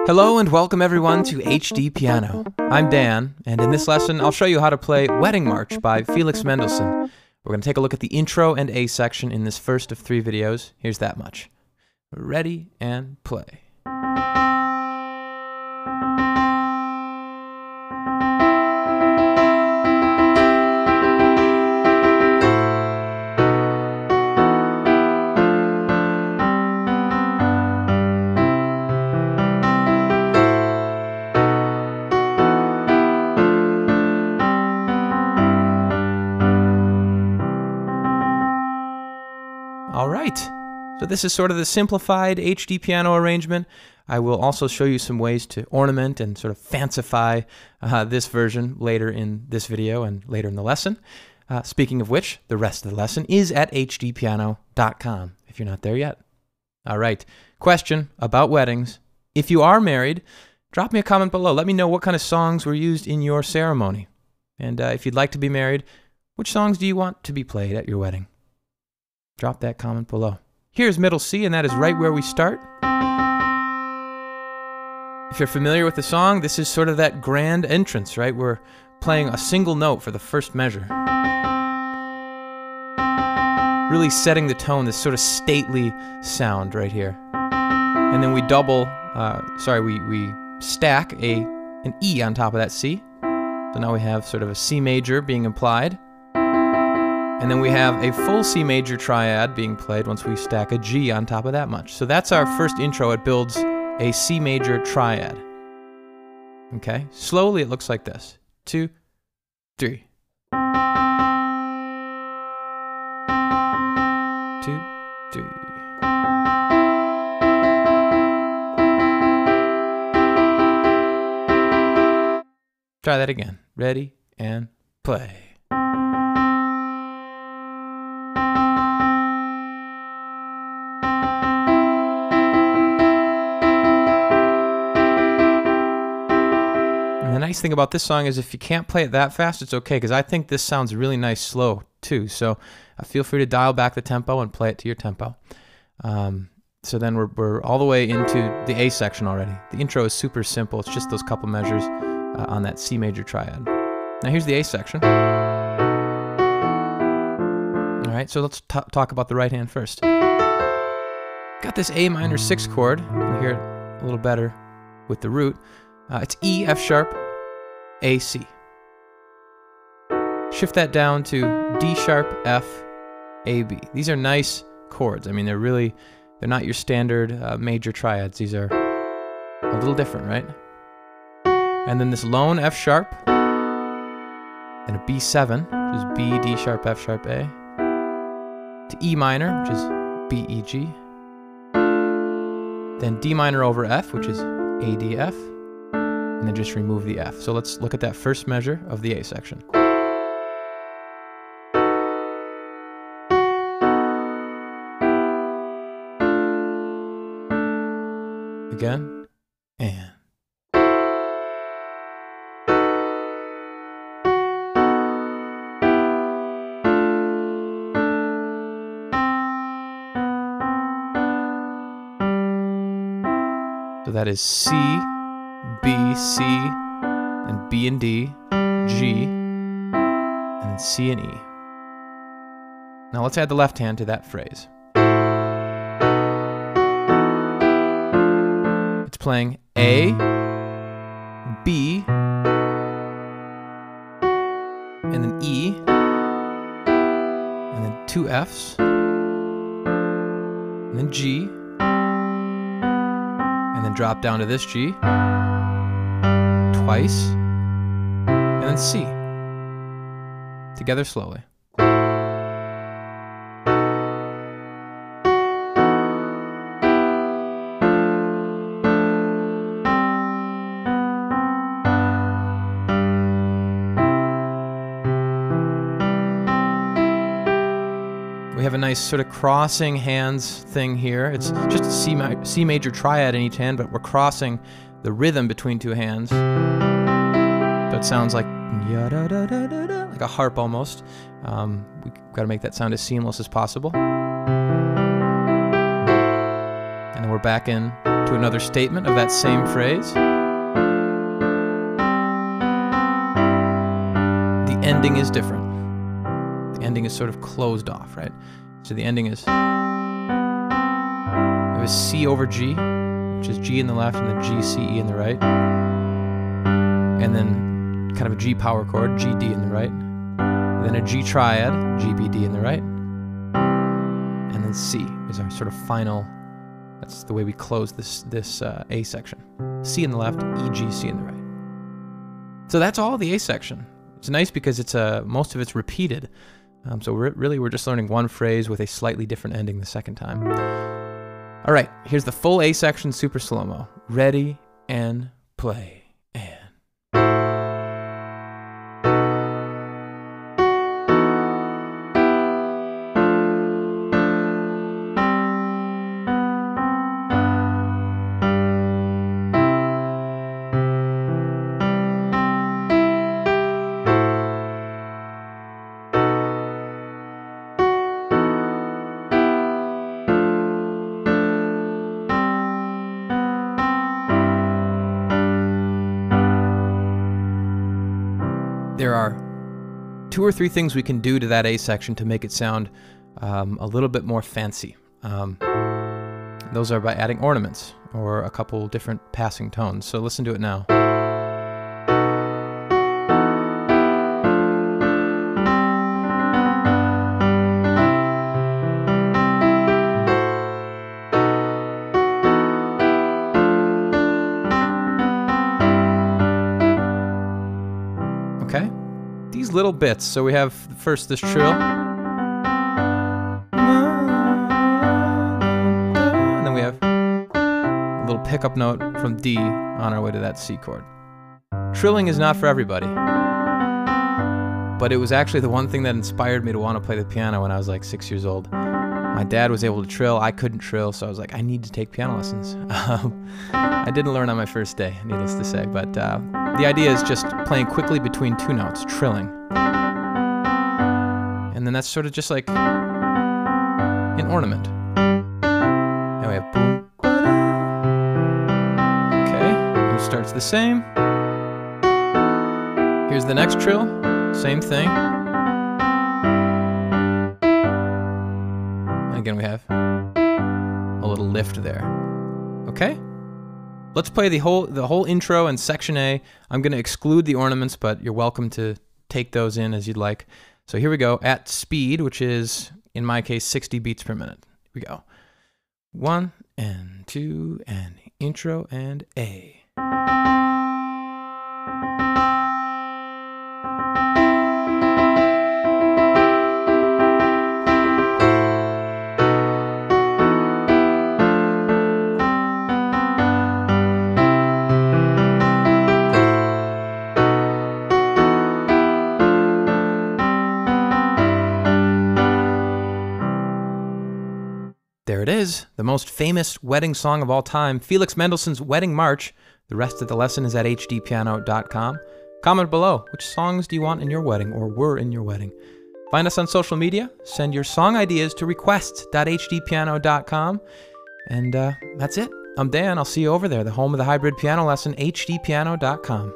Hello and welcome everyone to HDpiano. I'm Dan, and in this lesson I'll show you how to play Wedding March by Felix Mendelssohn. We're going to take a look at the intro and A section in this first of 3 videos. Here's that much. Ready and play. All right, so this is sort of the simplified HDpiano arrangement. I will also show you some ways to ornament and sort of fancify this version later in this video and later in the lesson. Speaking of which, the rest of the lesson is at hdpiano.com if you're not there yet. All right, question about weddings. If you are married, drop me a comment below. Let me know what kind of songs were used in your ceremony. And if you'd like to be married, which songs do you want to be played at your wedding? Drop that comment below. Here's middle C, and that is right where we start. If you're familiar with the song, this is sort of that grand entrance, right? We're playing a single note for the first measure. Really setting the tone, this sort of stately sound right here. And then we we stack an E on top of that C. So now we have sort of a C major being implied. And then we have a full C major triad being played once we stack a G on top of that much. So that's our first intro. It builds a C major triad. Okay, slowly it looks like this. 2, 3. 2, 3. Try that again. Ready and play. The nice thing about this song is if you can't play it that fast, it's okay, because I think this sounds really nice slow too. So feel free to dial back the tempo and play it to your tempo. So then we're all the way into the A section already. The intro is super simple. It's just those couple measures on that C major triad. Now here's the A section. All right, so let's talk about the right hand first. Got this A minor 6 chord. You can hear it a little better with the root. It's E, F sharp, A, C. Shift that down to D sharp, F, A, B. These are nice chords. I mean, they're not your standard major triads. These are a little different, right? And then this lone F sharp, and a B7, which is B, D sharp, F sharp, A, to E minor, which is B, E, G. Then D minor over F, which is A, D, F. And then just remove the F. So let's look at that first measure of the A section. Again, and. So that is C, B, C, and B and D, G, and then C and E. Now let's add the left hand to that phrase. It's playing A, B, and then E, and then 2 Fs, and then G, and then drop down to this G, twice, and then C. Together slowly. We have a nice sort of crossing hands thing here. It's just a C major triad in each hand, but we're crossing the rhythm between 2 hands. So it sounds like like a harp almost. We've got to make that sound as seamless as possible. And then we're back in to another statement of that same phrase. The ending is different. The ending is sort of closed off, right? So the ending is, you have a C over G, which is G in the left and then G, C, E in the right. And then kind of a G power chord, G, D in the right. Then a G triad, G, B, D in the right. And then C is our sort of final, that's the way we close this A section. C in the left, E, G, C in the right. So that's all the A section. It's nice because it's most of it's repeated. So really we're just learning one phrase with a slightly different ending the second time. All right, here's the full A section super slow-mo. Ready and play. There are 2 or 3 things we can do to that A section to make it sound a little bit more fancy. Those are by adding ornaments or a couple different passing tones. So listen to it now. Okay, these little bits. So we have first this trill, and then we have a little pickup note from D on our way to that C chord. Trilling is not for everybody, but it was actually the one thing that inspired me to want to play the piano when I was like 6 years old. My dad was able to trill, I couldn't trill, so I was like, I need to take piano lessons. I didn't learn on my first day, needless to say, but the idea is just playing quickly between 2 notes, trilling. And then that's sort of just like an ornament. And we have boom, okay, and it starts the same. Here's the next trill, same thing. And again we have a little lift there. Okay? Let's play the whole intro and section A. I'm going to exclude the ornaments, but you're welcome to take those in as you'd like. So here we go at speed, which is, in my case, 60 beats per minute. Here we go. 1 and 2 and intro and A. There it is, the most famous wedding song of all time, Felix Mendelssohn's Wedding March. The rest of the lesson is at HDpiano.com. Comment below, which songs do you want in your wedding or were in your wedding? Find us on social media, send your song ideas to requests.hdpiano.com. And that's it. I'm Dan, I'll see you over there, the home of the hybrid piano lesson, HDpiano.com.